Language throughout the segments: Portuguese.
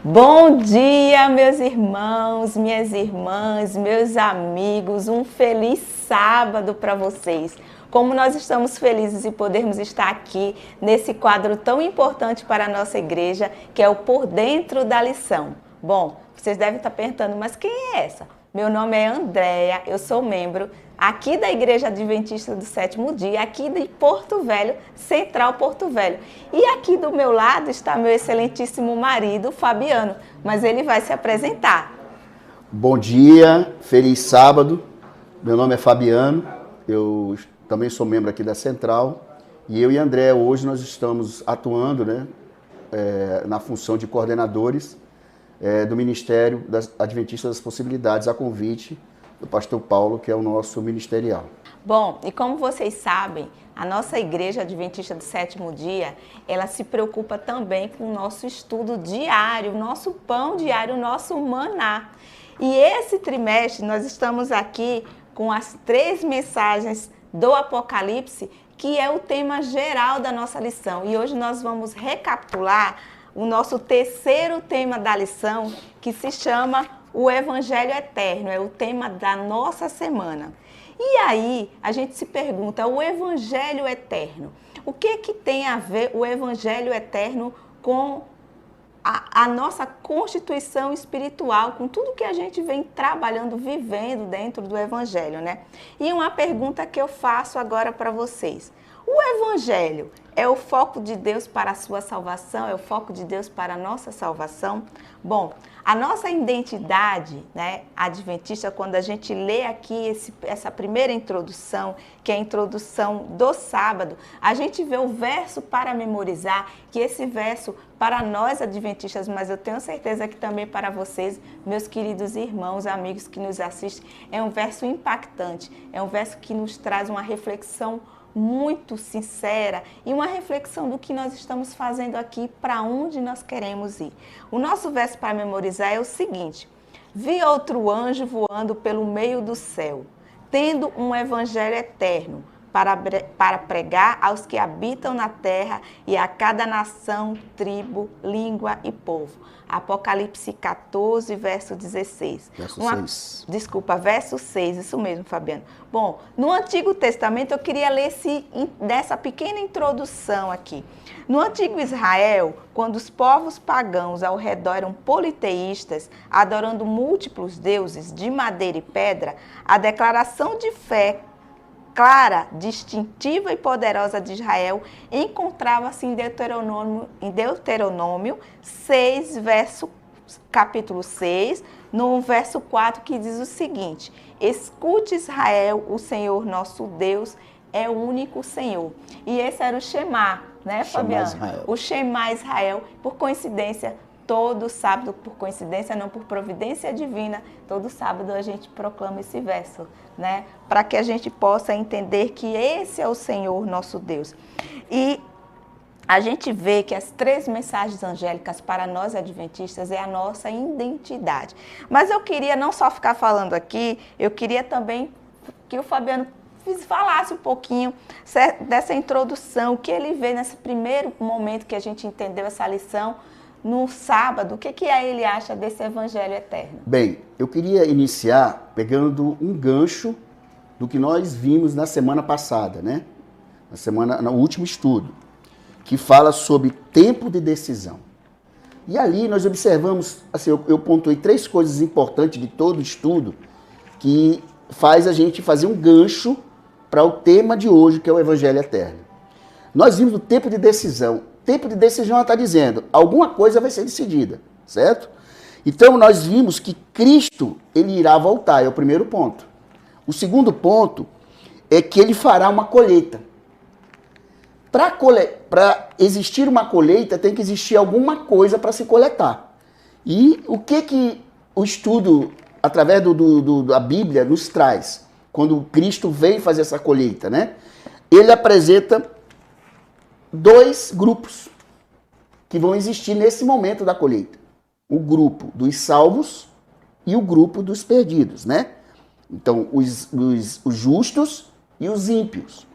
Bom dia, meus irmãos, minhas irmãs, meus amigos, um feliz sábado para vocês. Como nós estamos felizes de podermos estar aqui nesse quadro tão importante para a nossa igreja, que é o Por Dentro da Lição. Bom, vocês devem estar perguntando, mas quem é essa? Meu nome é Andréia, eu sou membro aqui da Igreja Adventista do Sétimo Dia, aqui de Porto Velho, Central Porto Velho. E aqui do meu lado está meu excelentíssimo marido, Fabiano, mas ele vai se apresentar. Bom dia, feliz sábado. Meu nome é Fabiano, eu também sou membro aqui da Central. E eu e André, hoje nós estamos atuando na função de coordenadores do Ministério das Adventistas das Possibilidades, a convite do pastor Paulo, que é o nosso ministerial. Bom, e como vocês sabem, a nossa Igreja Adventista do Sétimo Dia, ela se preocupa também com o nosso estudo diário, o nosso pão diário, o nosso maná. E esse trimestre nós estamos aqui com as 3 mensagens do Apocalipse, que é o tema geral da nossa lição. E hoje nós vamos recapitular o nosso terceiro tema da lição, que se chama o Evangelho Eterno, é o tema da nossa semana. E aí, a gente se pergunta, o Evangelho Eterno, o que tem a ver o Evangelho Eterno com a nossa constituição espiritual, com tudo que a gente vem trabalhando, vivendo dentro do Evangelho, né? E uma pergunta que eu faço agora para vocês. O Evangelho é o foco de Deus para a sua salvação? É o foco de Deus para a nossa salvação? Bom, a nossa identidade, né, adventista, quando a gente lê aqui essa primeira introdução, que é a introdução do sábado, a gente vê o verso para memorizar, que esse verso, para nós adventistas, mas eu tenho certeza que também para vocês, meus queridos irmãos, amigos que nos assistem, é um verso impactante, é um verso que nos traz uma reflexão muito sincera e uma reflexão do que nós estamos fazendo aqui, para onde nós queremos ir. O nosso verso para memorizar é o seguinte: vi outro anjo voando pelo meio do céu, tendo um evangelho eterno para pregar aos que habitam na terra e a cada nação, tribo, língua e povo. Apocalipse 14, verso 16. Verso 6. Desculpa, verso 6, isso mesmo, Fabiano. Bom, no Antigo Testamento eu queria ler dessa pequena introdução aqui. No Antigo Israel, quando os povos pagãos ao redor eram politeístas, adorando múltiplos deuses de madeira e pedra, a declaração de fé clara, distintiva e poderosa de Israel encontrava-se em Deuteronômio 6, capítulo 6, no verso 4, que diz o seguinte: escute Israel, o Senhor nosso Deus é o único Senhor. E esse era o Shema, né, Fabiano? O Shema Israel, por coincidência, todo sábado, por coincidência não, por providência divina, todo sábado a gente proclama esse verso, né? Para que a gente possa entender que esse é o Senhor nosso Deus. E a gente vê que as 3 mensagens angélicas para nós adventistas é a nossa identidade. Mas eu queria não só ficar falando aqui, eu queria também que o Fabiano falasse um pouquinho dessa introdução, o que ele vê nesse primeiro momento que a gente entendeu essa lição, no sábado, o que ele acha desse Evangelho Eterno? Bem, eu queria iniciar pegando um gancho do que nós vimos na semana passada, né? No último estudo, que fala sobre tempo de decisão. E ali nós observamos, assim, eu pontuei 3 coisas importantes de todo o estudo que faz a gente fazer um gancho para o tema de hoje, que é o Evangelho Eterno. Nós vimos o tempo de decisão. Tempo de decisão está dizendo, alguma coisa vai ser decidida, certo? Então nós vimos que Cristo, ele irá voltar, é o primeiro ponto. O segundo ponto é que ele fará uma colheita. Para existir uma colheita, tem que existir alguma coisa para se coletar. E o que o estudo, através da Bíblia, nos traz? Quando Cristo veio fazer essa colheita, né? Ele apresenta 2 grupos que vão existir nesse momento da colheita. O grupo dos salvos e o grupo dos perdidos, né? Então, os justos e os ímpios.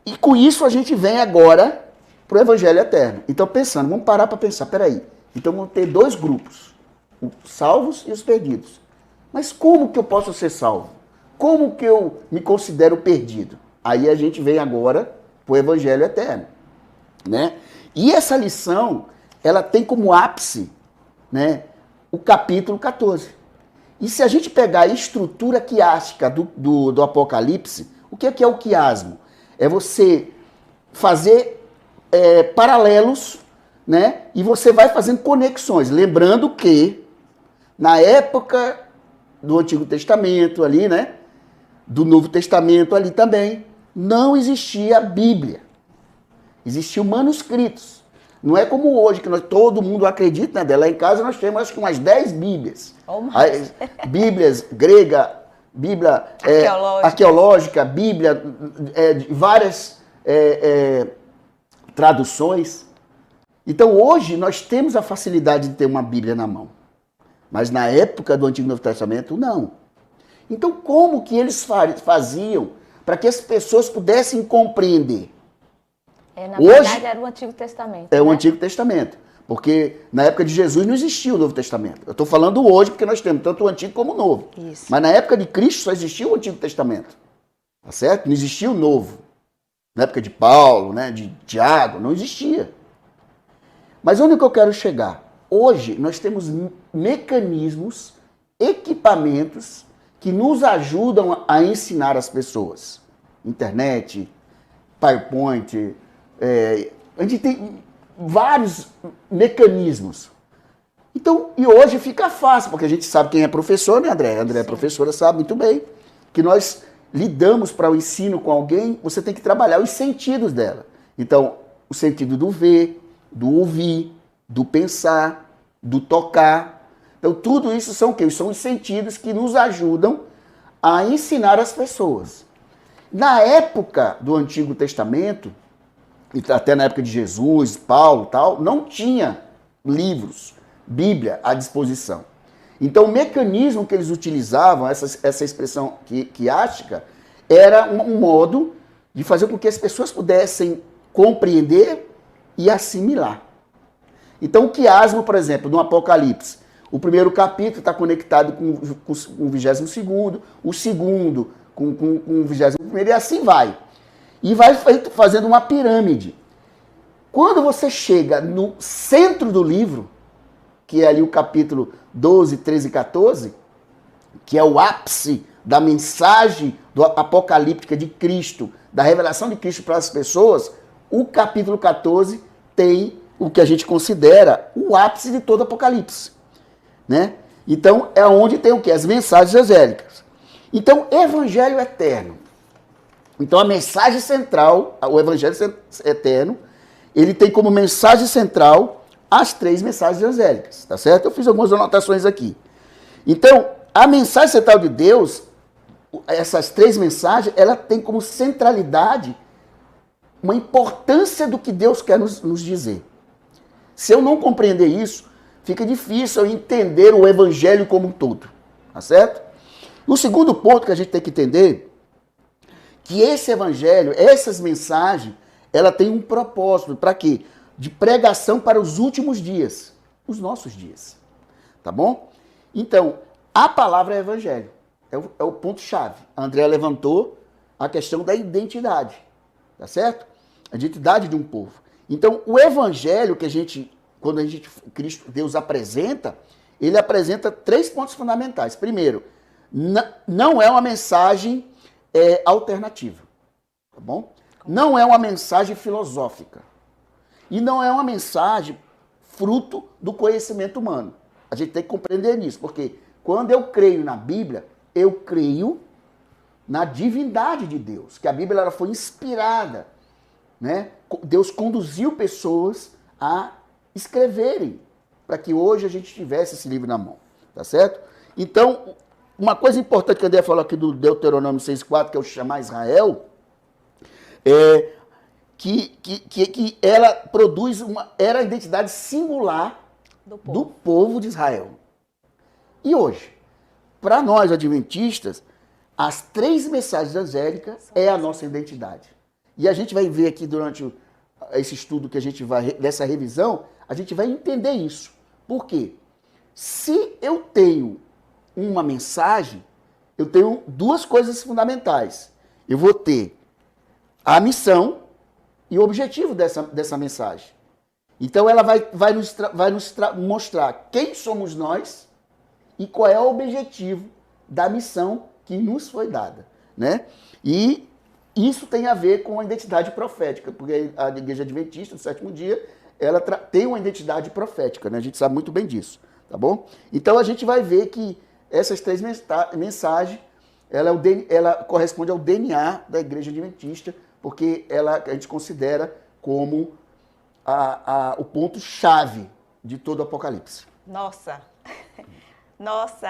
E com isso a gente vem agora para o Evangelho Eterno. Então, vamos parar para pensar, peraí, Então vão ter dois grupos, os salvos e os perdidos. Mas como que eu posso ser salvo? Como que eu me considero perdido? Aí a gente vem agora para o Evangelho Eterno, né? E essa lição, ela tem como ápice, né, o capítulo 14. E se a gente pegar a estrutura quiástica do Apocalipse, o que é o quiasmo? É você fazer paralelos, né? E você vai fazendo conexões. Lembrando que, na época do Antigo Testamento ali, né? Do Novo Testamento ali também, não existia Bíblia. Existiam manuscritos. Não é como hoje, que todo mundo acredita, né? Lá em casa nós temos acho que umas 10 Bíblias. Bíblias grega, Bíblia arqueológica, Bíblia de várias traduções. Então hoje nós temos a facilidade de ter uma Bíblia na mão. Mas na época do Antigo e Novo Testamento, não. Então como que eles faziam para que as pessoas pudessem compreender? Na verdade era o Antigo Testamento. É, né? O Antigo Testamento. Porque na época de Jesus não existia o Novo Testamento. Eu estou falando hoje porque nós temos tanto o Antigo como o Novo. Isso. Mas na época de Cristo só existia o Antigo Testamento. Tá certo? Não existia o Novo. Na época de Paulo, né, de Tiago, não existia. Mas onde que eu quero chegar? Hoje nós temos mecanismos, equipamentos que nos ajudam a ensinar as pessoas. Internet, PowerPoint, a gente tem vários mecanismos. Então, e hoje fica fácil, porque a gente sabe quem é professor, né, André? André é professora, sabe muito bem que nós lidamos para o ensino com alguém, você tem que trabalhar os sentidos dela. Então, o sentido do ver, do ouvir, do pensar, do tocar. Então, tudo isso são o quê? São os sentidos que nos ajudam a ensinar as pessoas. Na época do Antigo Testamento, e até na época de Jesus, Paulo, tal, não tinha livros, Bíblia à disposição. Então o mecanismo que eles utilizavam, essa expressão quiástica, era um modo de fazer com que as pessoas pudessem compreender e assimilar. Então o quiasmo, por exemplo, no Apocalipse, o primeiro capítulo está conectado com o 22º, o segundo com o 21º, e assim vai. E vai fazendo uma pirâmide. Quando você chega no centro do livro, que é ali o capítulo 12, 13 e 14, que é o ápice da mensagem apocalíptica de Cristo, da revelação de Cristo para as pessoas, o capítulo 14 tem o que a gente considera o ápice de todo Apocalipse, né? Então, é onde tem o quê? As mensagens angélicas. Então, Evangelho Eterno. Então, a mensagem central, o Evangelho Eterno, ele tem como mensagem central as 3 mensagens angélicas, tá certo? Eu fiz algumas anotações aqui. Então, a mensagem central de Deus, essas 3 mensagens, ela tem como centralidade uma importância do que Deus quer nos dizer. Se eu não compreender isso, fica difícil eu entender o Evangelho como um todo, tá certo? O segundo ponto que a gente tem que entender, que esse Evangelho, essas mensagens, ela tem um propósito, para quê? De pregação para os últimos dias, os nossos dias, tá bom? Então, a palavra é Evangelho, é o ponto-chave. A Andrea levantou a questão da identidade, tá certo? A identidade de um povo. Então, o Evangelho que quando Deus apresenta, ele apresenta 3 pontos fundamentais. Primeiro, não é uma mensagem alternativa, tá bom? Não é uma mensagem filosófica. E não é uma mensagem fruto do conhecimento humano. A gente tem que compreender isso, porque quando eu creio na Bíblia, eu creio na divindade de Deus, que a Bíblia ela foi inspirada, né? Deus conduziu pessoas a escreverem, para que hoje a gente tivesse esse livro na mão, tá certo? Então, uma coisa importante que a André falou aqui do Deuteronômio 6,4, que é o chamar Israel, que ela produz era a identidade singular do povo de Israel. E hoje, para nós adventistas, as 3 mensagens angélicas é a nossa identidade. E a gente vai ver aqui durante esse estudo que a gente vai, dessa revisão, a gente vai entender isso. Por quê? Se eu tenho uma mensagem, eu tenho duas coisas fundamentais. Eu vou ter a missão e o objetivo dessa mensagem. Então, ela vai nos mostrar quem somos nós e qual é o objetivo da missão que nos foi dada, né? E isso tem a ver com a identidade profética, porque a Igreja Adventista do Sétimo Dia, ela tem uma identidade profética, né? A gente sabe muito bem disso, tá bom? Então, a gente vai ver que essas três mensagens, ela corresponde ao DNA da Igreja Adventista, porque a gente considera como o ponto-chave de todo o Apocalipse. Nossa,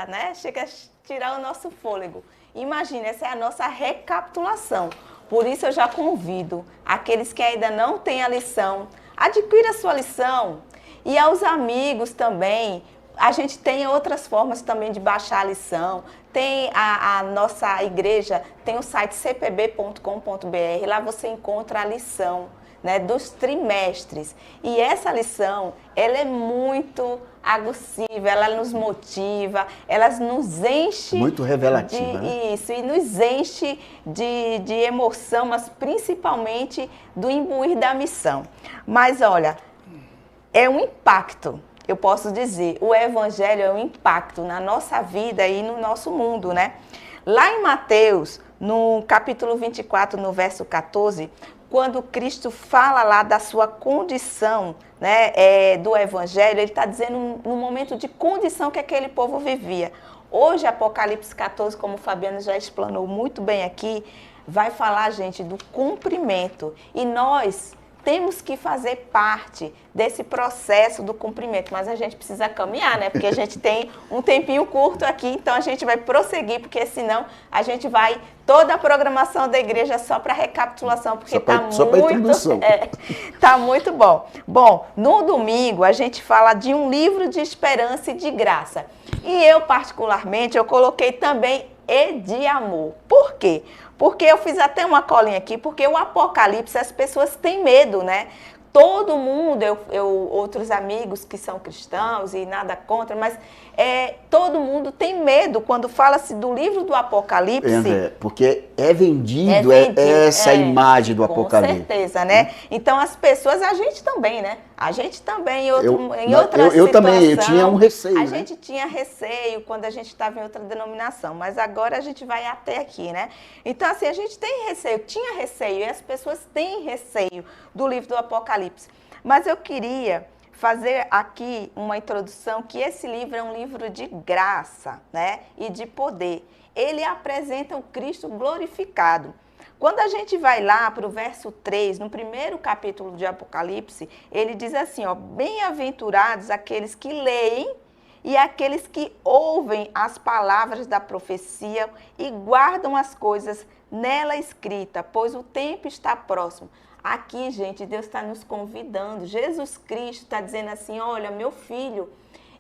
né? Chega a tirar o nosso fôlego. Imagina, essa é a nossa recapitulação. Por isso eu já convido aqueles que ainda não têm a lição, adquira a sua lição. E aos amigos também, a gente tem outras formas também de baixar a lição. Tem a nossa igreja, tem o site cpb.com.br, lá você encontra a lição, né, dos trimestres. E essa lição, ela é muito aguçível, ela nos motiva, ela nos enche... Muito revelativa, né? Isso, e nos enche de emoção, mas principalmente do imbuir da missão. Mas olha, é um impacto, eu posso dizer, o evangelho é um impacto na nossa vida e no nosso mundo, né? Lá em Mateus, no capítulo 24, no verso 14, quando Cristo fala lá da sua condição, né, do evangelho, ele está dizendo no momento de condição que aquele povo vivia. Hoje, Apocalipse 14, como o Fabiano já explanou muito bem aqui, vai falar, gente, do cumprimento. E nós temos que fazer parte desse processo do cumprimento, mas a gente precisa caminhar, né? Porque a gente tem um tempinho curto aqui, então a gente vai prosseguir, porque senão a gente vai toda a programação da igreja só para recapitulação, porque tá muito bom. Bom, no domingo a gente fala de um livro de esperança e de graça. E eu, particularmente, eu coloquei também e de amor. Por quê? Porque eu fiz até uma colinha aqui, porque o Apocalipse, as pessoas têm medo, né? Todo mundo, outros amigos que são cristãos e nada contra, mas todo mundo tem medo quando fala-se do livro do Apocalipse. Porque é vendido essa imagem do Apocalipse. Com certeza, né? Então as pessoas, a gente também, né? A gente também, em outra situação. Também, eu tinha um receio. A gente tinha receio quando a gente estava em outra denominação, mas agora a gente vai até aqui, né? Então, assim, a gente tem receio, tinha receio, e as pessoas têm receio do livro do Apocalipse. Mas eu queria fazer aqui uma introdução que esse livro é um livro de graça, né? E de poder. Ele apresenta o Cristo glorificado. Quando a gente vai lá para o verso 3, no primeiro capítulo de Apocalipse, ele diz assim, ó, bem-aventurados aqueles que leem e aqueles que ouvem as palavras da profecia e guardam as coisas nela escritas, pois o tempo está próximo. Aqui, gente, Deus está nos convidando. Jesus Cristo está dizendo assim, olha, meu filho,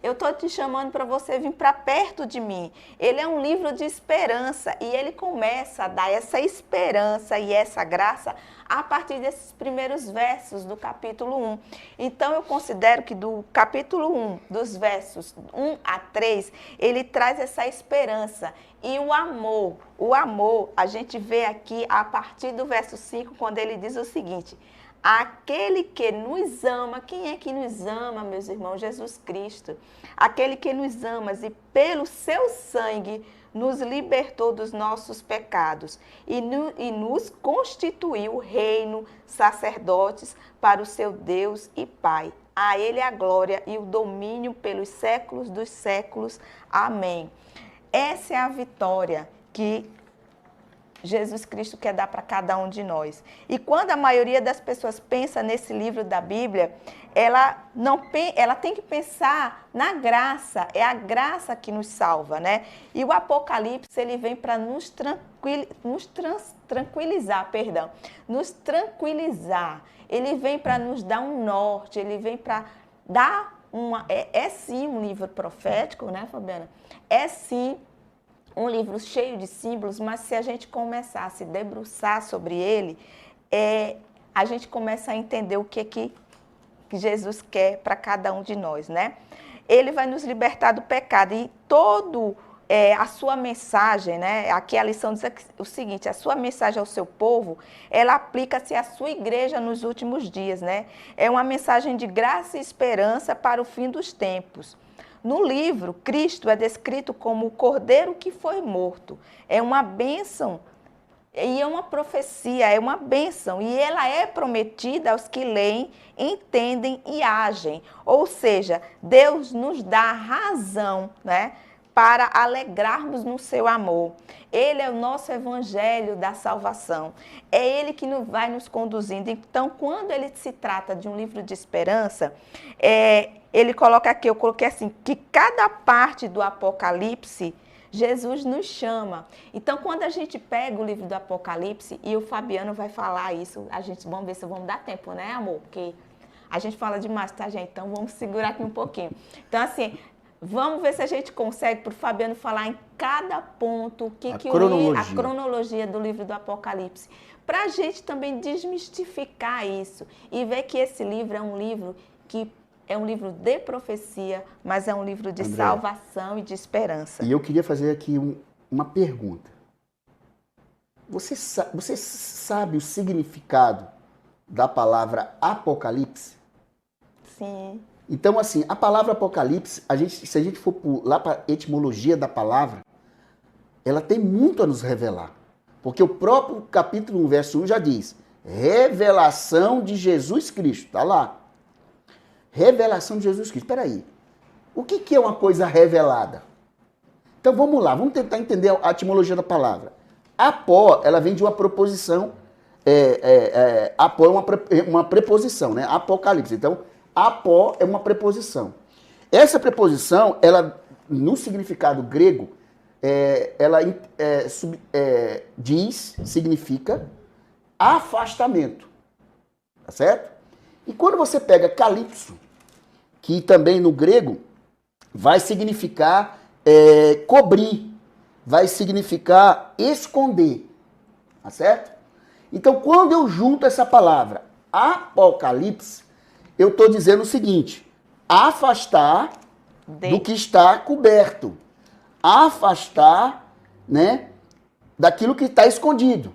eu estou te chamando para você vir para perto de mim. Ele é um livro de esperança e ele começa a dar essa esperança e essa graça a partir desses primeiros versos do capítulo 1. Então, eu considero que do capítulo 1, dos versos 1 a 3, ele traz essa esperança. E o amor, a gente vê aqui a partir do verso 5, quando ele diz o seguinte: aquele que nos ama, quem é que nos ama, meus irmãos? Jesus Cristo. Aquele que nos ama e pelo seu sangue nos libertou dos nossos pecados e nos constituiu reino, sacerdotes para o seu Deus e Pai. A Ele a glória e o domínio pelos séculos dos séculos. Amém. Essa é a vitória que Jesus Cristo quer dar para cada um de nós. E quando a maioria das pessoas pensa nesse livro da Bíblia, ela tem que pensar na graça, é a graça que nos salva, né? E o Apocalipse, ele vem para nos tranquilizar, ele vem para nos dar um norte, ele vem para dar sim um livro profético, né, Fabiana? É sim um livro cheio de símbolos, mas se a gente começar a se debruçar sobre ele, a gente começa a entender o que Jesus quer para cada um de nós, né? ele vai nos libertar do pecado. E a sua mensagem, né? Aqui a lição diz o seguinte: a sua mensagem ao seu povo, ela aplica-se à sua igreja nos últimos dias, né? É uma mensagem de graça e esperança para o fim dos tempos. No livro, Cristo é descrito como o cordeiro que foi morto. É uma bênção e é uma profecia, é uma bênção. E ela é prometida aos que leem, entendem e agem. Ou seja, Deus nos dá razão, né, para alegrarmos no seu amor. Ele é o nosso evangelho da salvação. É ele que vai nos conduzindo. Então, quando ele se trata de um livro de esperança, ele coloca aqui, eu coloquei assim, que cada parte do Apocalipse, Jesus nos chama. Então, quando a gente pega o livro do Apocalipse, e o Fabiano vai falar isso, vamos ver se vamos dar tempo, né, amor? Porque a gente fala demais, tá, gente? Então, vamos segurar aqui um pouquinho. Então, assim, vamos ver se a gente consegue, para o Fabiano falar em cada ponto, a cronologia do livro do Apocalipse, para a gente também desmistificar isso e ver que esse livro é um livro que é um livro de profecia, mas é um livro de salvação e de esperança. E eu queria fazer aqui uma pergunta. Você sabe o significado da palavra Apocalipse? Sim. Então, assim, a palavra Apocalipse, se a gente for lá para a etimologia da palavra, ela tem muito a nos revelar. Porque o próprio capítulo 1, verso 1 já diz: revelação de Jesus Cristo. Está lá. Revelação de Jesus Cristo. Espera aí. O que é uma coisa revelada? Então, vamos lá. Vamos tentar entender a etimologia da palavra. Apó, ela vem de uma proposição. Apó é uma preposição, né? Apocalipse. Então, apó é uma preposição. Essa preposição, ela, no significado grego, significa afastamento. Tá certo? E quando você pega calipso, que também no grego vai significar cobrir, vai significar esconder. Tá certo? Então, quando eu junto essa palavra apocalipse, eu estou dizendo o seguinte: afastar do que está coberto. Afastar, né, daquilo que está escondido.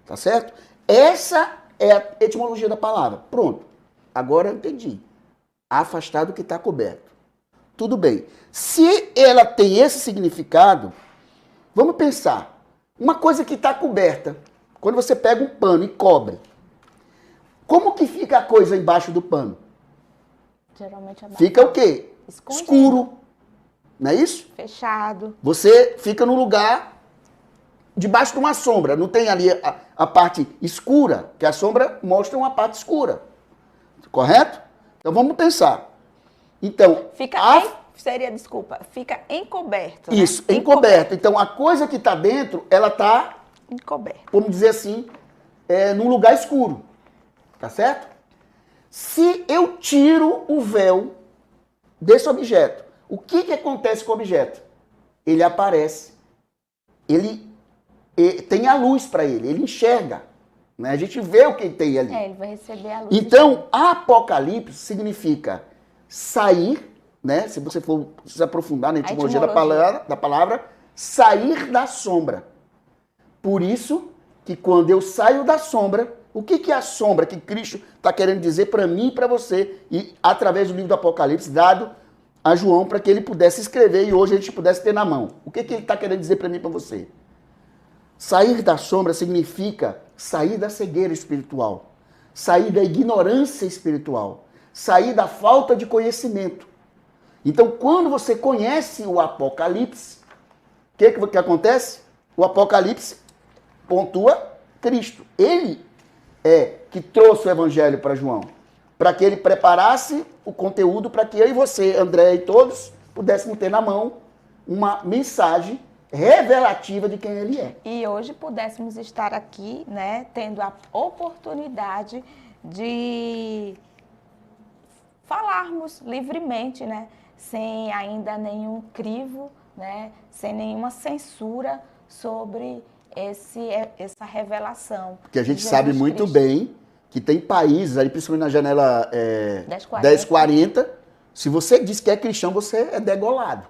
Tá certo? Essa é a etimologia da palavra. Pronto. Agora eu entendi. Afastar do que está coberto. Tudo bem. Se ela tem esse significado, vamos pensar. Uma coisa que está coberta. Quando você pega um pano e cobre, como que fica a coisa embaixo do pano? Geralmente abaixo. Fica o quê? Escondido. Escuro. Não é isso? Fechado. Você fica num lugar debaixo de uma sombra. Não tem ali a parte escura, que a sombra mostra uma parte escura. Correto? Então vamos pensar. Então, fica encoberto. Isso, né? encoberto. Então a coisa que está dentro, ela está encoberta. Vamos dizer assim, num lugar escuro. Tá certo? Se eu tiro o véu desse objeto, o que acontece com o objeto? Ele aparece. Ele tem a luz para ele enxerga. Né? A gente vê o que tem ali. Ele vai receber a luz. Então, apocalipse significa sair, né? Se você for se aprofundar na etimologia da palavra, sair da sombra. Por isso que quando eu saio da sombra, o que é a sombra que Cristo está querendo dizer para mim e para você, e através do livro do Apocalipse, dado a João para que ele pudesse escrever e hoje a gente pudesse ter na mão. O que ele está querendo dizer para mim e para você? Sair da sombra significa sair da cegueira espiritual, sair da ignorância espiritual, sair da falta de conhecimento. Então, quando você conhece o Apocalipse, o que acontece? O Apocalipse pontua Cristo. Ele é que trouxe o evangelho para João, para que ele preparasse o conteúdo para que eu e você, André e todos, pudéssemos ter na mão uma mensagem revelativa de quem ele é. E hoje pudéssemos estar aqui, né, tendo a oportunidade de falarmos livremente, né, sem ainda nenhum crivo, né, sem nenhuma censura sobre essa revelação. Porque a gente sabe muito bem que tem países, aí principalmente na janela 1040, Se você diz que é cristão, você é degolado.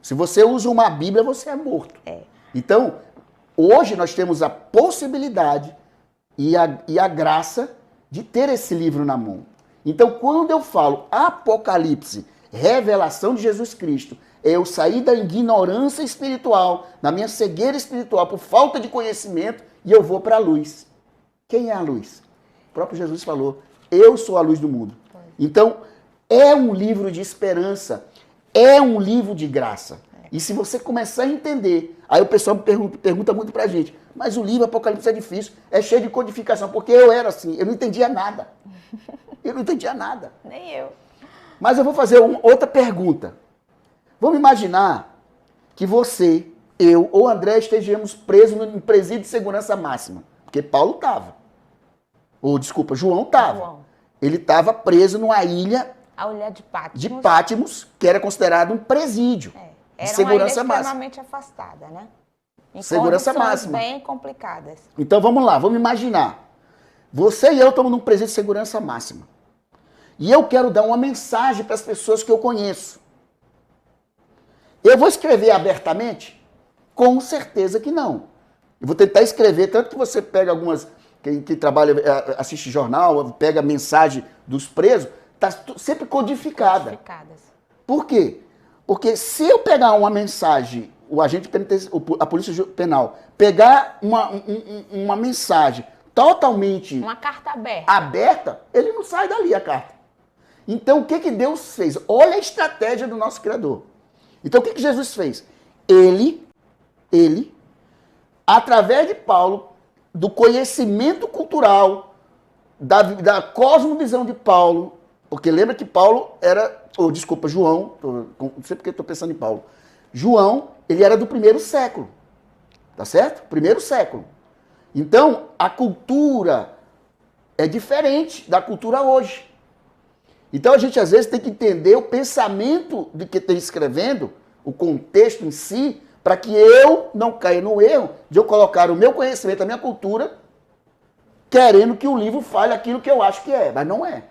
Se você usa uma Bíblia, você é morto. Então, hoje nós temos a possibilidade e a graça de ter esse livro na mão. Então, quando eu falo Apocalipse, revelação de Jesus Cristo, eu sair da ignorância espiritual, da minha cegueira espiritual, por falta de conhecimento, e eu vou para a luz. Quem é a luz? O próprio Jesus falou, eu sou a luz do mundo. Então, é um livro de esperança, é um livro de graça. E se você começar a entender, aí o pessoal pergunta muito pra gente, mas o livro Apocalipse é difícil, é cheio de codificação, porque eu era assim, eu não entendia nada. Eu não entendia nada. Nem eu. Mas eu vou fazer outra pergunta. Vamos imaginar que você, eu ou André estejamos presos no presídio de segurança máxima. Porque Paulo estava. Ou, desculpa, João estava. Ele estava preso numa ilha a ilha de Patmos. De Patmos, que era considerado um presídio. Era de segurança uma ilha máxima. extremamente afastada, né? Em Segurança condições máxima. bem complicadas. Então vamos lá, vamos imaginar. Você e eu estamos num presídio de segurança máxima. E eu quero dar uma mensagem para as pessoas que eu conheço. Eu vou escrever abertamente? Com certeza que não. Eu vou tentar escrever, tanto que você pega algumas, que trabalha, assiste jornal, pega a mensagem dos presos, está sempre codificada. Por quê? Porque se eu pegar uma mensagem, o agente penitenciário, a polícia penal, pegar uma mensagem totalmente... Uma carta aberta. Aberta, ele não sai dali a carta. Então, o que Deus fez? Olha a estratégia do nosso Criador. Então, o que Jesus fez? Ele, através de Paulo, do conhecimento cultural, da cosmovisão de Paulo, porque lembra que Paulo era, João, não sei porque estou pensando em Paulo. João, ele era do primeiro século, tá certo? Primeiro século. Então, a cultura é diferente da cultura hoje. Então, a gente às vezes tem que entender o pensamento de quem está escrevendo, o contexto em si, para que eu não caia no erro de eu colocar o meu conhecimento, a minha cultura, querendo que o livro fale aquilo que eu acho que é, mas não é.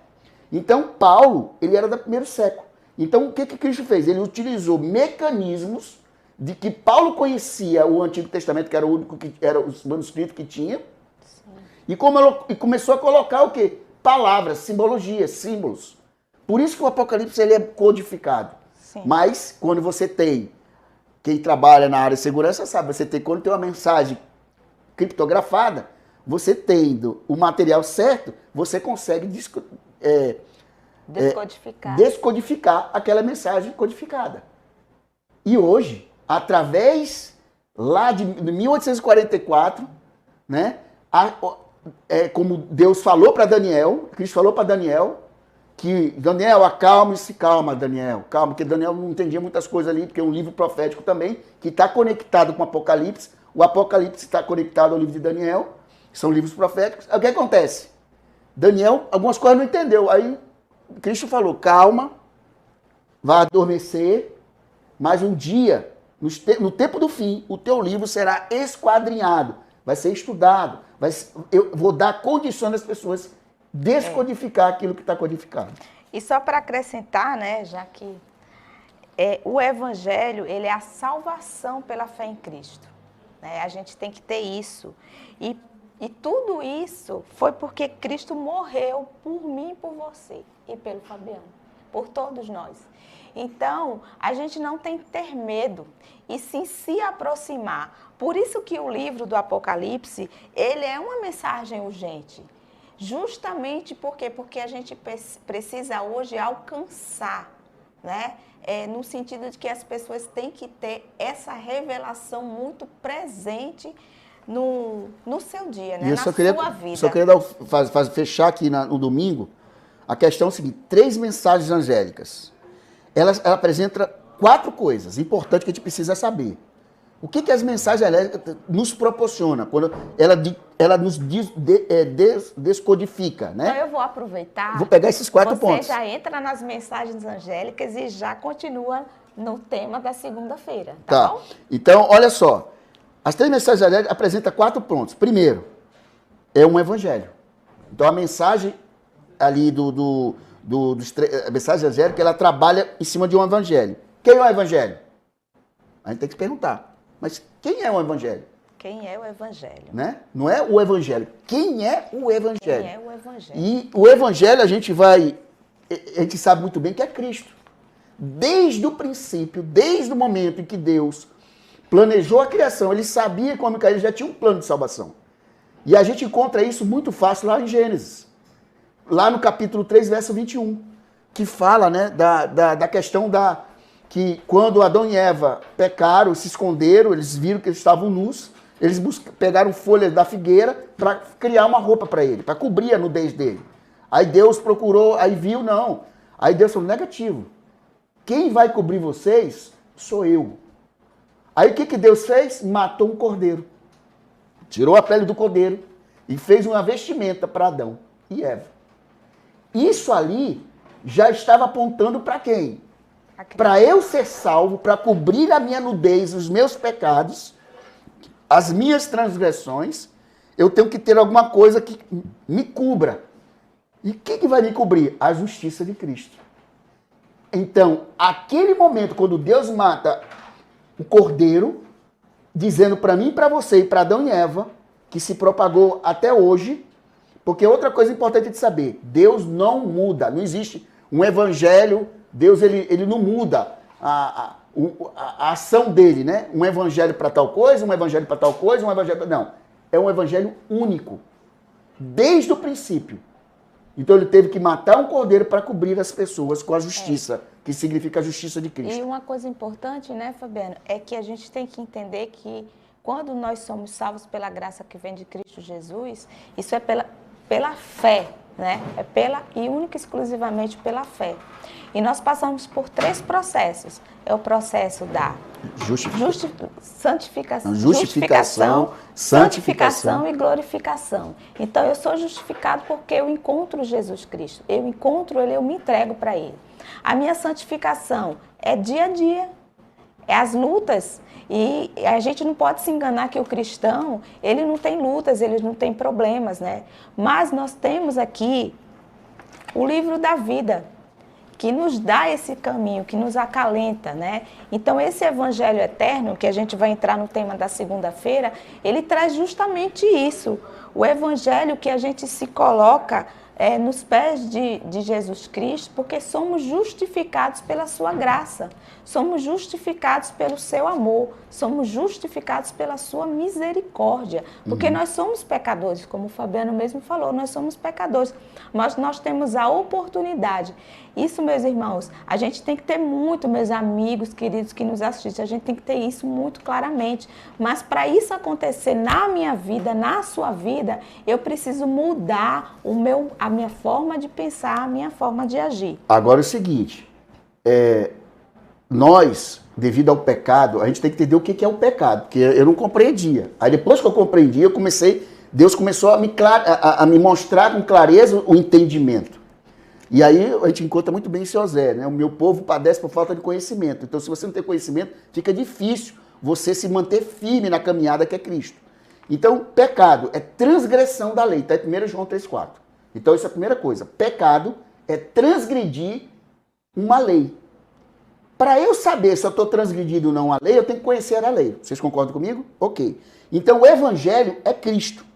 Então, Paulo, ele era do primeiro século. Então, o que Cristo fez? Ele utilizou mecanismos de que Paulo conhecia o Antigo Testamento, que era o único que era os manuscritos que tinha, e começou a colocar o quê? Palavras, simbologias, símbolos. Por isso que o Apocalipse ele é codificado. Sim. Mas, quando você tem, quem trabalha na área de segurança sabe, quando tem uma mensagem criptografada, você tendo o material certo, você consegue descodificar aquela mensagem codificada. E hoje, através lá de 1844, né, como Deus falou para Daniel, Cristo falou para Daniel, que Daniel, acalme-se, calma, Daniel, calma, porque Daniel não entendia muitas coisas ali, porque é um livro profético também, que está conectado com o Apocalipse. O Apocalipse está conectado ao livro de Daniel, que são livros proféticos. Aí o que acontece? Daniel, algumas coisas não entendeu. Aí Cristo falou, calma, vai adormecer, mas um dia, no tempo do fim, o teu livro será esquadrinhado, vai ser estudado, eu vou dar condições às pessoas descodificar aquilo que está codificado. E só para acrescentar, né, já que o Evangelho, ele é a salvação pela fé em Cristo. Né? A gente tem que ter isso. E tudo isso foi porque Cristo morreu por mim e por você, e pelo Fabiano, por todos nós. Então, a gente não tem que ter medo, e sim se aproximar. Por isso que o livro do Apocalipse, ele é uma mensagem urgente. Justamente porque a gente precisa hoje alcançar, né? No sentido de que as pessoas têm que ter essa revelação muito presente no seu dia, né? Na sua vida. Só queria fechar aqui no domingo a questão é a seguinte: 3 mensagens angélicas. Ela apresenta 4 coisas importantes que a gente precisa saber. O que as mensagens angélicas nos proporcionam? Quando ela nos descodifica, né? Então eu vou aproveitar. Vou pegar esses 4 pontos. Você já entra nas mensagens angélicas e já continua no tema da segunda-feira, tá bom? Então, olha só. As 3 mensagens angélicas apresentam 4 pontos. Primeiro, é um evangelho. Então a mensagem ali do a mensagem angélica, ela trabalha em cima de um evangelho. Quem é o evangelho? A gente tem que se perguntar. Mas quem é o evangelho? Quem é o evangelho? Né? Não é o evangelho. Quem é o evangelho? Quem é o evangelho? E o evangelho a gente sabe muito bem que é Cristo. Desde o princípio, desde o momento em que Deus planejou a criação, ele sabia como ele já tinha um plano de salvação. E a gente encontra isso muito fácil lá em Gênesis. Lá no capítulo 3, verso 21, que fala, né, da questão que quando Adão e Eva pecaram, se esconderam, eles viram que eles estavam nus, eles pegaram folhas da figueira para criar uma roupa para ele, para cobrir a nudez dele. Aí Deus procurou, aí viu, não. Aí Deus falou, negativo. Quem vai cobrir vocês sou eu. Aí o que Deus fez? Matou um cordeiro. Tirou a pele do cordeiro e fez uma vestimenta para Adão e Eva. Isso ali já estava apontando para quem? Para eu ser salvo, para cobrir a minha nudez, os meus pecados, as minhas transgressões, eu tenho que ter alguma coisa que me cubra. E o que vai me cobrir? A justiça de Cristo. Então, aquele momento, quando Deus mata o cordeiro, dizendo para mim, para você e para Adão e Eva, que se propagou até hoje, porque outra coisa importante de saber, Deus não muda, não existe um evangelho, Deus ele não muda a ação dele, né? Um evangelho para tal coisa, um evangelho para tal coisa, um evangelho para... Não, é um evangelho único, desde o princípio. Então ele teve que matar um cordeiro para cobrir as pessoas com a justiça, que significa a justiça de Cristo. E uma coisa importante, né, Fabiano, é que a gente tem que entender que quando nós somos salvos pela graça que vem de Cristo Jesus, isso é pela fé, né? É e única e exclusivamente pela fé. E nós passamos por 3 processos. É o processo da justificação, santificação e glorificação. Então, eu sou justificado porque eu encontro Jesus Cristo. Eu encontro Ele, eu me entrego para Ele. A minha santificação é dia a dia, é as lutas. E a gente não pode se enganar que o cristão, ele não tem lutas, ele não tem problemas, né? Mas nós temos aqui o livro da vida, que nos dá esse caminho, que nos acalenta, né? Então, esse evangelho eterno, que a gente vai entrar no tema da segunda-feira, ele traz justamente isso. O evangelho que a gente se coloca nos pés de Jesus Cristo, porque somos justificados pela sua graça, somos justificados pelo seu amor, somos justificados pela sua misericórdia, porque nós somos pecadores, como o Fabiano mesmo falou, nós somos pecadores, mas nós temos a oportunidade. Isso, meus irmãos, a gente tem que ter muito, meus amigos queridos que nos assistem, a gente tem que ter isso muito claramente, mas para isso acontecer na minha vida, na sua vida, eu preciso mudar a minha forma de pensar, a minha forma de agir. Agora é o seguinte, nós, devido ao pecado, a gente tem que entender o que é o pecado, porque eu não compreendia. Aí depois que eu compreendi, Deus começou a me mostrar com clareza o entendimento. E aí a gente encontra muito bem em Osé, né? O meu povo padece por falta de conhecimento. Então, se você não tem conhecimento, fica difícil você se manter firme na caminhada que é Cristo. Então, pecado é transgressão da lei. Está em 1 João 3,4. Então, isso é a primeira coisa. Pecado é transgredir uma lei. Para eu saber se eu estou transgredindo ou não a lei, eu tenho que conhecer a lei. Vocês concordam comigo? Ok. Então, o evangelho é Cristo.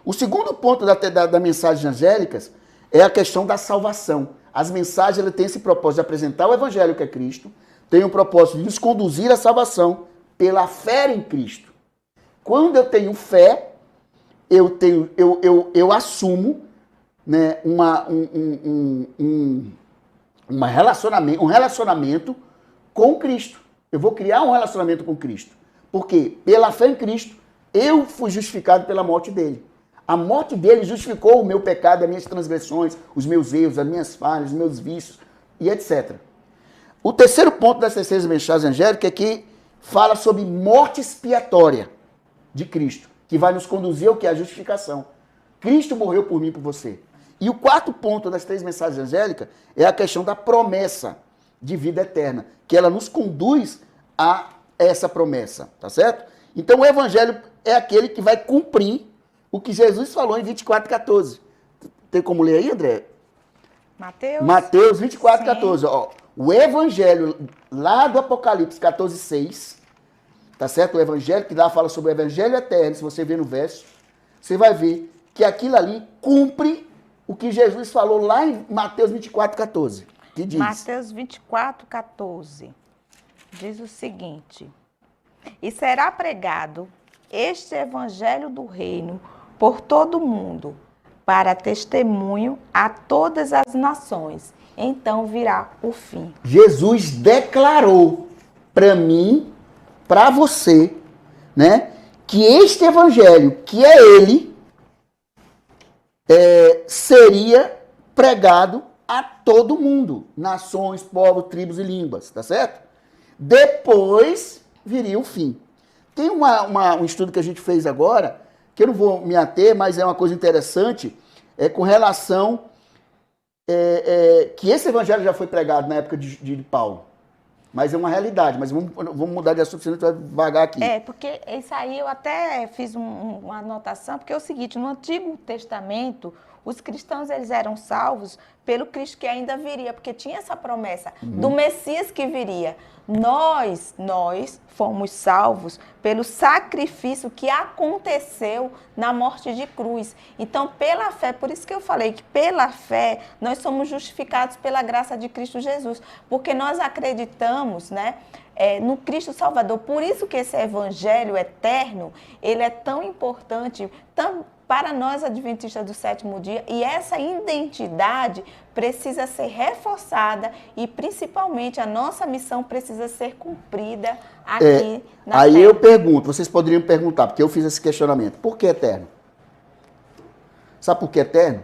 O segundo ponto da mensagem angélicas é a questão da salvação. As mensagens elas têm esse propósito de apresentar o evangelho que é Cristo, tem o propósito de nos conduzir à salvação pela fé em Cristo. Quando eu tenho fé, eu assumo, né, um relacionamento com Cristo. Eu vou criar um relacionamento com Cristo. Porque pela fé em Cristo, eu fui justificado pela morte dele. A morte dele justificou o meu pecado, as minhas transgressões, os meus erros, as minhas falhas, os meus vícios e etc. O terceiro ponto das terceiras mensagens angélicas é que fala sobre morte expiatória de Cristo, que vai nos conduzir ao que é a justificação. Cristo morreu por mim e por você. E o quarto ponto das 3 mensagens angélicas é a questão da promessa de vida eterna, que ela nos conduz a essa promessa, tá certo? Então o evangelho é aquele que vai cumprir o que Jesus falou em 24:14. Tem como ler aí, André? Mateus 24, 14. Ó, o evangelho lá do Apocalipse 14, 6, tá certo? O evangelho que lá fala sobre o evangelho eterno, se você ver no verso, você vai ver que aquilo ali cumpre o que Jesus falou lá em Mateus 24, 14. Que diz? Mateus 24, 14. Diz o seguinte: e será pregado este evangelho do reino por todo o mundo, para testemunho a todas as nações. Então virá o fim. Jesus declarou para mim, para você, né, que este evangelho, que é ele, seria pregado a todo mundo, nações, povos, tribos e línguas, tá certo? Depois viria o fim. Tem um estudo que a gente fez agora, que eu não vou me ater, mas é uma coisa interessante, com relação que esse evangelho já foi pregado na época de Paulo. Mas é uma realidade, mas vamos mudar de assunto, senão a gente vai vagar aqui. Porque isso aí eu até fiz uma anotação, porque é o seguinte, no Antigo Testamento, os cristãos eles eram salvos pelo Cristo que ainda viria, porque tinha essa promessa do Messias que viria. Nós fomos salvos pelo sacrifício que aconteceu na morte de cruz. Então, pela fé, por isso que eu falei que pela fé nós somos justificados pela graça de Cristo Jesus, porque nós acreditamos, né, no Cristo Salvador. Por isso que esse evangelho eterno, ele é tão importante para nós adventistas do sétimo dia, e essa identidade precisa ser reforçada e principalmente a nossa missão precisa ser cumprida aqui na Aí terra. eu pergunto, vocês poderiam perguntar, porque eu fiz esse questionamento, por que eterno? Sabe por que eterno?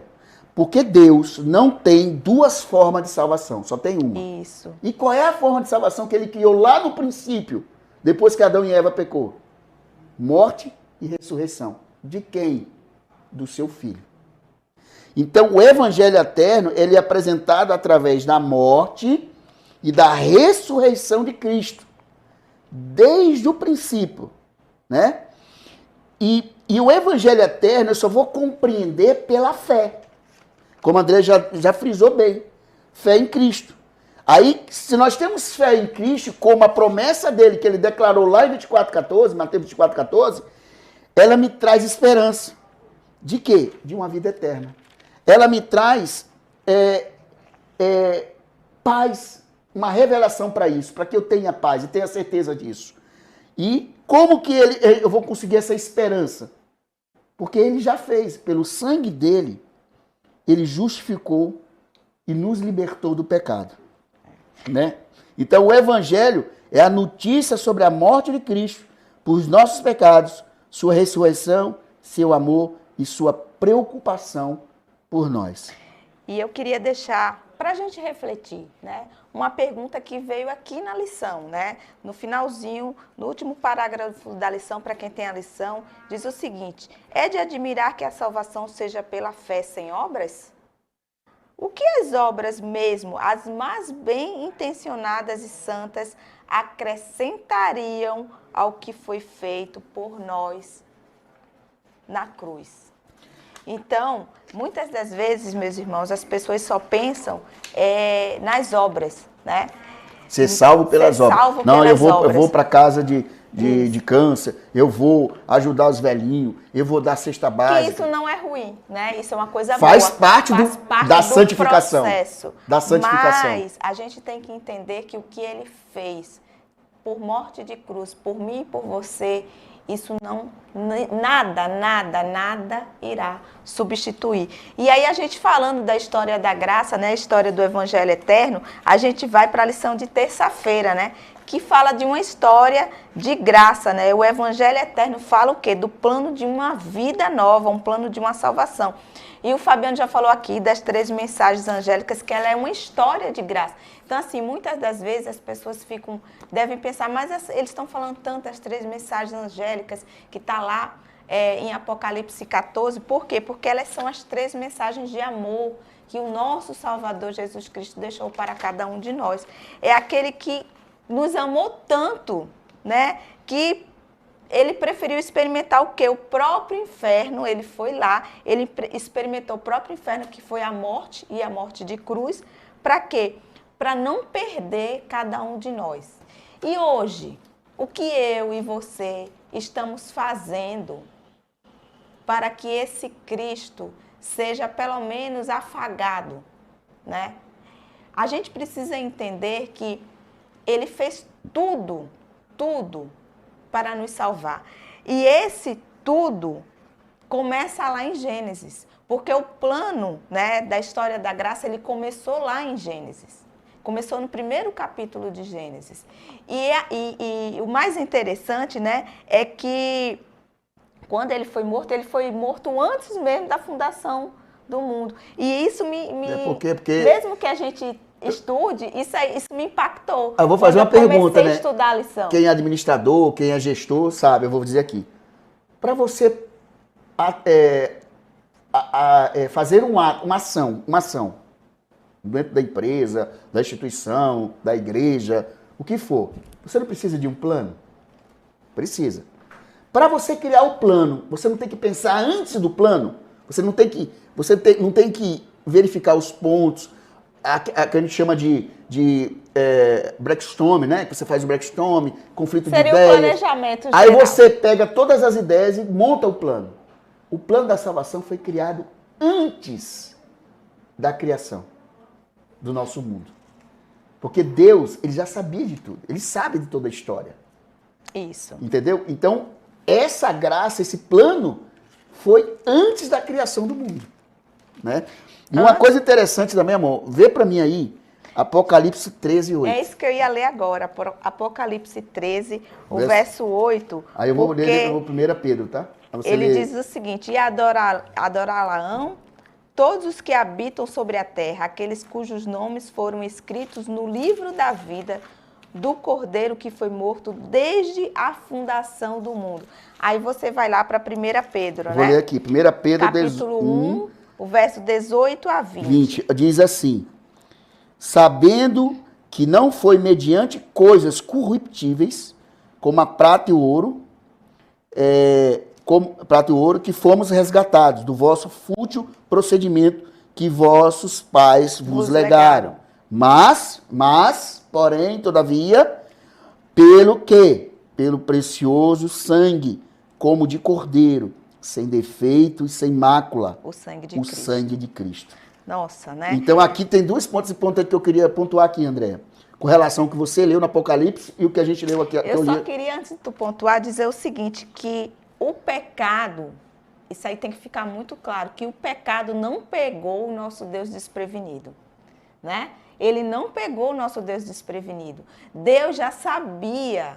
Porque Deus não tem duas formas de salvação, só tem uma. Isso. E qual é a forma de salvação que ele criou lá no princípio, depois que Adão e Eva pecou? Morte e ressurreição. De quem? Do seu filho. Então, o evangelho eterno, ele é apresentado através da morte e da ressurreição de Cristo. Desde o princípio, né? E o evangelho eterno eu só vou compreender pela fé. Como a André já frisou bem. Fé em Cristo. Aí, se nós temos fé em Cristo, como a promessa dele, que ele declarou lá em 24:14, Mateus 24:14, ela me traz esperança. De quê? De uma vida eterna. Ela me traz paz, uma revelação para isso, para que eu tenha paz e tenha certeza disso. E como que eu vou conseguir essa esperança? Porque ele já fez, pelo sangue dele, ele justificou e nos libertou do pecado. Né? Então o evangelho é a notícia sobre a morte de Cristo por os nossos pecados, sua ressurreição, seu amor e sua preocupação por nós. E eu queria deixar para a gente refletir, né? Uma pergunta que veio aqui na lição, né? No finalzinho, no último parágrafo da lição, para quem tem a lição, diz o seguinte: é de admirar que a salvação seja pela fé sem obras? O que as obras mesmo, as mais bem intencionadas e santas, acrescentariam ao que foi feito por nós na cruz? Então, muitas das vezes, meus irmãos, as pessoas só pensam nas obras, né? Ser salvo pelas obras. Não, eu vou para casa de câncer, eu vou ajudar os velhinhos, eu vou dar cesta básica. Que isso não é ruim, né? Isso é uma coisa faz boa. Parte da do santificação. Processo. Da santificação. Mas a gente tem que entender que o que ele fez por morte de cruz, por mim e por você, isso nada irá substituir. E aí a gente falando da história da graça, né, a história do Evangelho Eterno, a gente vai para a lição de terça-feira, né, que fala de uma história de graça, né? O Evangelho Eterno fala o quê? Do plano de uma vida nova, um plano de uma salvação. E o Fabiano já falou aqui das 3 mensagens angélicas, que ela é uma história de graça. Então, assim, muitas das vezes as pessoas devem pensar, mas eles estão falando tanto das 3 mensagens angélicas que está lá em Apocalipse 14. Por quê? Porque elas são as 3 mensagens de amor que o nosso Salvador Jesus Cristo deixou para cada um de nós. É aquele que nos amou tanto, né, que ele preferiu experimentar o quê? O próprio inferno. Ele foi lá, ele experimentou o próprio inferno, que foi a morte e a morte de cruz. Para quê? Para não perder cada um de nós. E hoje, o que eu e você estamos fazendo para que esse Cristo seja pelo menos afagado, né? A gente precisa entender que ele fez tudo para nos salvar. E esse tudo começa lá em Gênesis, porque o plano, né, da história da graça, ele começou lá em Gênesis. Começou no primeiro capítulo de Gênesis. E o mais interessante, né, é que quando ele foi morto antes mesmo da fundação do mundo. E isso porque mesmo que a gente estude, isso me impactou. Eu vou fazer uma pergunta, né? A estudar a lição. Quem é administrador, quem é gestor, sabe, eu vou dizer aqui. Para você fazer uma ação dentro da empresa, da instituição, da igreja, o que for, você não precisa de um plano? Precisa. Para você criar o plano, você não tem que pensar antes do plano? Você não tem que verificar os pontos, que a gente chama de brainstorm, né? Que você faz o brainstorm, conflito de ideias. Seria um planejamento geral. Aí você pega todas as ideias e monta o plano. O plano da salvação foi criado antes da criação do nosso mundo. Porque Deus, ele já sabia de tudo. Ele sabe de toda a história. Isso. Entendeu? Então, essa graça, esse plano, foi antes da criação do mundo. Né? E uma coisa interessante também, amor, vê pra mim aí, Apocalipse 13, 8. É isso que eu ia ler agora, Apocalipse 13, o verso 8. Aí eu vou ler o 1 Pedro, tá? Ele diz o seguinte: e adorá-la-ão todos os que habitam sobre a terra, aqueles cujos nomes foram escritos no livro da vida do Cordeiro que foi morto desde a fundação do mundo. Aí você vai lá para 1 Pedro, Vou ler aqui, 1 Pedro capítulo 1, o verso 18 a 20. Diz assim: sabendo que não foi mediante coisas corruptíveis, como a prata e o ouro, que fomos resgatados do vosso fútil procedimento que vossos pais vos legaram. Mas, porém, todavia, pelo precioso sangue, como de cordeiro, sem defeito e sem mácula, o sangue de Cristo. Nossa, né? Então aqui tem dois pontos que eu queria pontuar aqui, Andréa, com relação ao que você leu no Apocalipse e o que a gente leu aqui. Eu só queria, antes de tu pontuar, dizer o seguinte, que o pecado, isso aí tem que ficar muito claro, que o pecado não pegou o nosso Deus desprevenido, né? Ele não pegou o nosso Deus desprevenido. Deus já sabia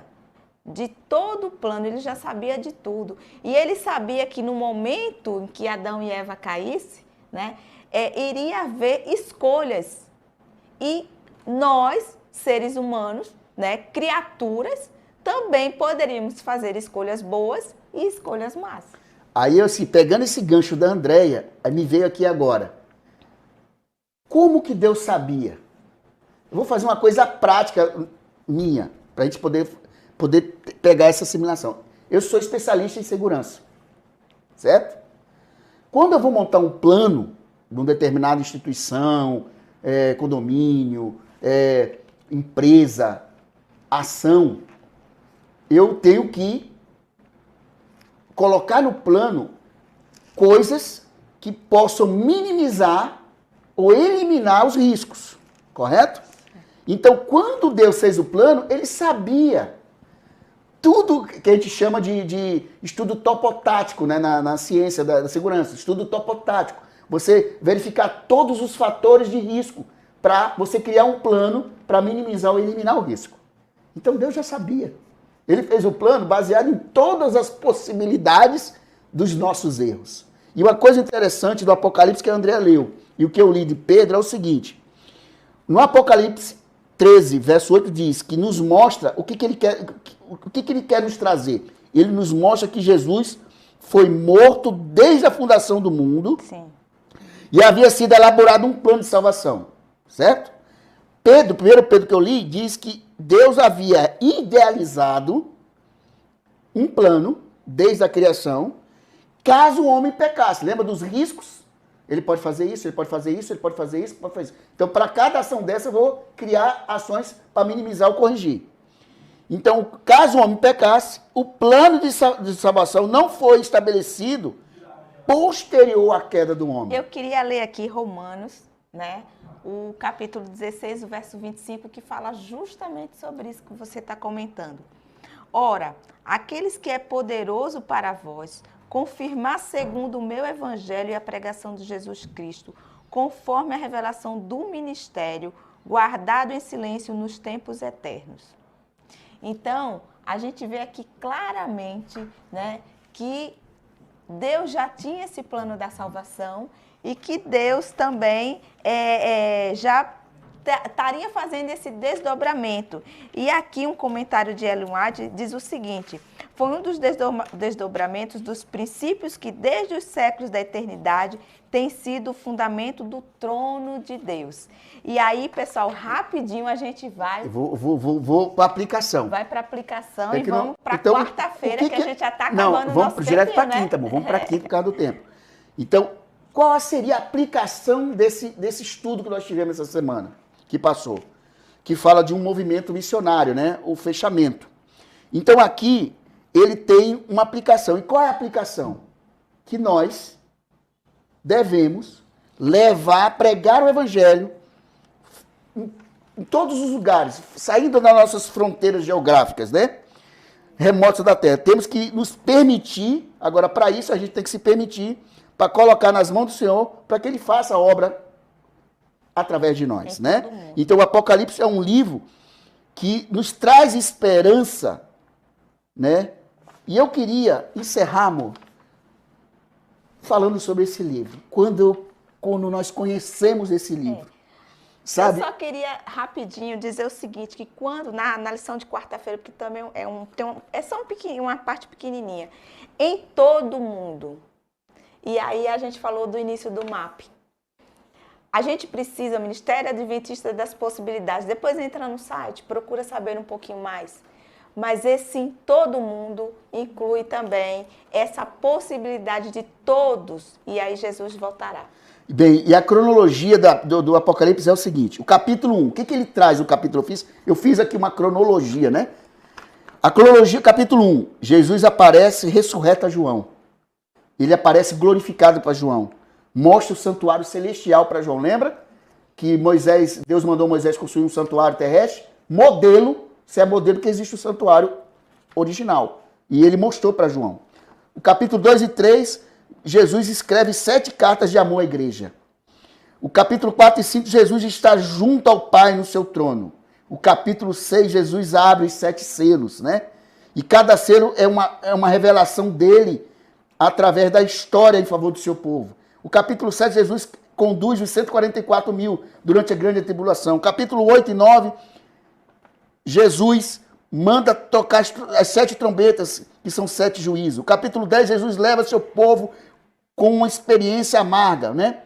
de todo o plano, ele já sabia de tudo. E ele sabia que no momento em que Adão e Eva caíssem, né, iria haver escolhas. E nós, seres humanos, né, criaturas, também poderíamos fazer escolhas boas e escolhas más. Aí, assim, pegando esse gancho da Andréia, aí me veio aqui agora. Como que Deus sabia? Eu vou fazer uma coisa prática minha, para a gente poder pegar essa assimilação. Eu sou especialista em segurança, certo? Quando eu vou montar um plano de uma determinada instituição, condomínio, empresa, ação, eu tenho que colocar no plano coisas que possam minimizar ou eliminar os riscos, correto? Então, quando Deus fez o plano, ele sabia tudo que a gente chama de estudo topotático, né, na ciência da segurança, estudo topotático. Você verificar todos os fatores de risco para você criar um plano para minimizar ou eliminar o risco. Então, Deus já sabia. Ele fez o plano baseado em todas as possibilidades dos nossos erros. E uma coisa interessante do Apocalipse que a Andréa leu e o que eu li de Pedro é o seguinte. No Apocalipse 13, verso 8 diz que nos mostra o que ele quer nos trazer. Ele nos mostra que Jesus foi morto desde a fundação do mundo. Sim. E havia sido elaborado um plano de salvação, certo? Primeiro Pedro que eu li, diz que Deus havia idealizado um plano, desde a criação, caso o homem pecasse. Lembra dos riscos? Ele pode fazer isso, ele pode fazer isso, ele pode fazer isso, pode fazer isso. Então, para cada ação dessa, eu vou criar ações para minimizar ou corrigir. Então, caso o homem pecasse, o plano de salvação não foi estabelecido posterior à queda do homem. Eu queria ler aqui Romanos, né? O capítulo 16, o verso 25, que fala justamente sobre isso que você está comentando. Ora, aqueles que é poderoso para vós, confirmar segundo o meu evangelho e a pregação de Jesus Cristo, conforme a revelação do ministério, guardado em silêncio nos tempos eternos. Então, a gente vê aqui claramente, né, que Deus já tinha esse plano da salvação e que Deus também já estaria fazendo esse desdobramento. E aqui um comentário de Ellen White diz o seguinte: foi um dos desdobramentos dos princípios que desde os séculos da eternidade tem sido o fundamento do trono de Deus. E aí, pessoal, rapidinho a gente vai... Vou para a aplicação. Vai para a aplicação e vamos para quarta-feira, que a gente já está acabando o nosso vamos direto para a né? quinta, amor. Vamos para a quinta por causa do tempo. Então, qual seria a aplicação desse estudo que nós tivemos essa semana, que passou? Que fala de um movimento missionário, né? O fechamento. Então, aqui, ele tem uma aplicação. E qual é a aplicação? Que nós devemos levar, pregar o evangelho em todos os lugares, saindo das nossas fronteiras geográficas, né? Remotas da terra. Temos que nos permitir, agora para isso a gente tem que se permitir, para colocar nas mãos do Senhor, para que Ele faça a obra através de nós, né? Então o Apocalipse é um livro que nos traz esperança, né? E eu queria encerrar, amor, falando sobre esse livro. Quando nós conhecemos esse livro, sabe? Eu só queria rapidinho dizer o seguinte, que quando, na lição de quarta-feira, que também é só uma parte pequenininha, em todo mundo, e aí a gente falou do início do MAP, a gente precisa, Ministério Adventista das Possibilidades, depois entra no site, procura saber um pouquinho mais, mas esse em todo mundo inclui também essa possibilidade de todos, e aí Jesus voltará. Bem, e a cronologia do Apocalipse é o seguinte: o capítulo 1, o que ele traz no capítulo? Eu fiz aqui uma cronologia, né? A cronologia, capítulo 1, Jesus aparece ressurreto a João. Ele aparece glorificado para João. Mostra o santuário celestial para João. Lembra que Deus mandou Moisés construir um santuário terrestre? Modelo, se é modelo que existe o santuário original. E ele mostrou para João. O capítulo 2 e 3, Jesus escreve 7 cartas de amor à igreja. O capítulo 4 e 5, Jesus está junto ao Pai no seu trono. O capítulo 6, Jesus abre os 7 selos, né? E cada selo é uma revelação dele através da história em favor do seu povo. O capítulo 7, Jesus conduz os 144 mil durante a grande tribulação. O capítulo 8 e 9, Jesus manda tocar as 7 trombetas, que são 7 juízos. O capítulo 10, Jesus leva seu povo com uma experiência amarga, né?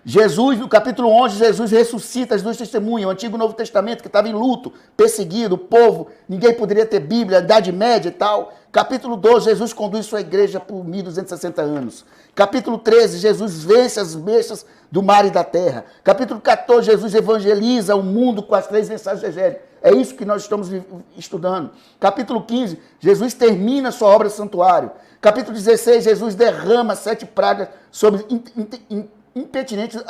Jesus, no capítulo 11, Jesus ressuscita as 2 testemunhas, o Antigo e o Novo Testamento, que estava em luto, perseguido, o povo, ninguém poderia ter Bíblia, Idade Média e tal. Capítulo 12, Jesus conduz sua igreja por 1260 anos. Capítulo 13, Jesus vence as bestas do mar e da terra. Capítulo 14, Jesus evangeliza o mundo com as 3 mensagens evangélicas. É isso que nós estamos estudando. Capítulo 15, Jesus termina sua obra santuário. Capítulo 16, Jesus derrama 7 pragas sobre impertinentes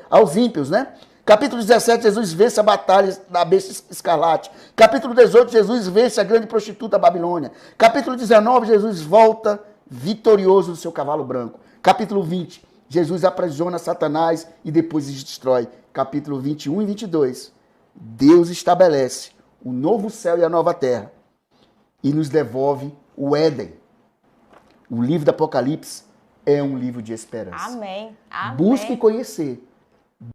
aos ímpios, né? Capítulo 17, Jesus vence a batalha da besta escarlate. Capítulo 18, Jesus vence a grande prostituta da Babilônia. Capítulo 19, Jesus volta vitorioso do seu cavalo branco. Capítulo 20, Jesus aprisiona Satanás e depois os destrói. Capítulo 21 e 22, Deus estabelece o novo céu e a nova terra e nos devolve o Éden. O livro do Apocalipse é um livro de esperança. Amém. Amém. Busque conhecer,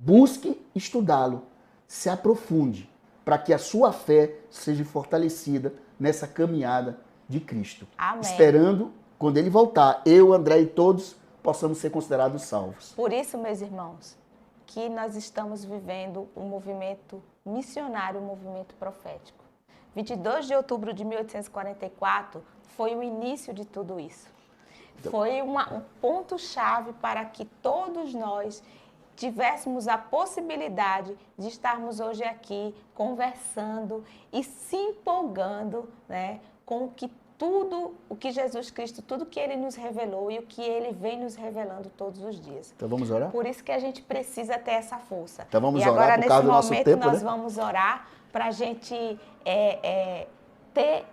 busque estudá-lo, se aprofunde, para que a sua fé seja fortalecida nessa caminhada de Cristo. Amém. Esperando, quando Ele voltar, eu, André e todos possamos ser considerados salvos. Por isso, meus irmãos, que nós estamos vivendo um movimento missionário, um movimento profético. 22 de outubro de 1844 foi o início de tudo isso. Foi um ponto-chave para que todos nós tivéssemos a possibilidade de estarmos hoje aqui conversando e se empolgando, né, com tudo o que Jesus Cristo, tudo que Ele nos revelou e o que Ele vem nos revelando todos os dias. Então vamos orar? Por isso que a gente precisa ter essa força. Então vamos e orar agora, por causa do nesse nosso momento, tempo, nós né? vamos orar para a gente ter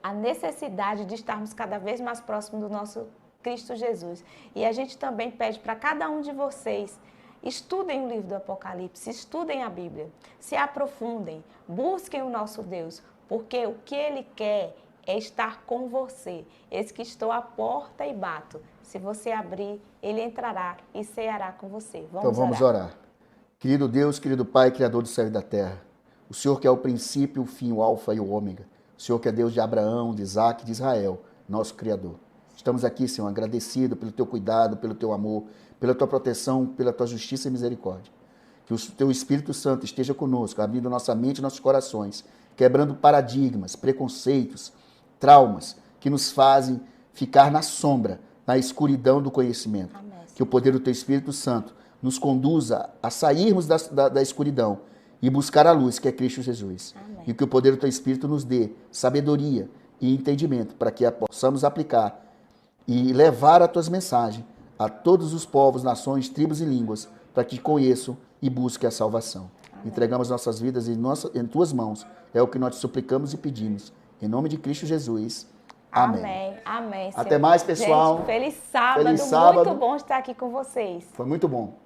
a necessidade de estarmos cada vez mais próximos do nosso Cristo Jesus. E a gente também pede para cada um de vocês, estudem o livro do Apocalipse, estudem a Bíblia, se aprofundem, busquem o nosso Deus, porque o que Ele quer é estar com você. Eis que estou à porta e bato. Se você abrir, Ele entrará e ceará com você. Então vamos orar. Querido Deus, querido Pai, Criador do céu e da terra, o Senhor que é o princípio, o fim, o alfa e o ômega, o Senhor que é Deus de Abraão, de Isaac e de Israel, nosso Criador. Estamos aqui, Senhor, agradecidos pelo Teu cuidado, pelo Teu amor, pela Tua proteção, pela Tua justiça e misericórdia. Que o Teu Espírito Santo esteja conosco, abrindo nossa mente e nossos corações, quebrando paradigmas, preconceitos, traumas que nos fazem ficar na sombra, na escuridão do conhecimento. Amém. Que o poder do Teu Espírito Santo nos conduza a sairmos da escuridão e buscar a luz, que é Cristo Jesus. Amém. E que o poder do Teu Espírito nos dê sabedoria e entendimento para que a possamos aplicar e levar as Tuas mensagens a todos os povos, nações, tribos e línguas, para que conheçam e busquem a salvação. Amém. Entregamos nossas vidas em Tuas mãos. É o que nós te suplicamos e pedimos. Em nome de Cristo Jesus. Amém. Amém. Amém, Senhor. Até mais, pessoal. Gente, feliz sábado. Feliz sábado. Muito bom estar aqui com vocês. Foi muito bom.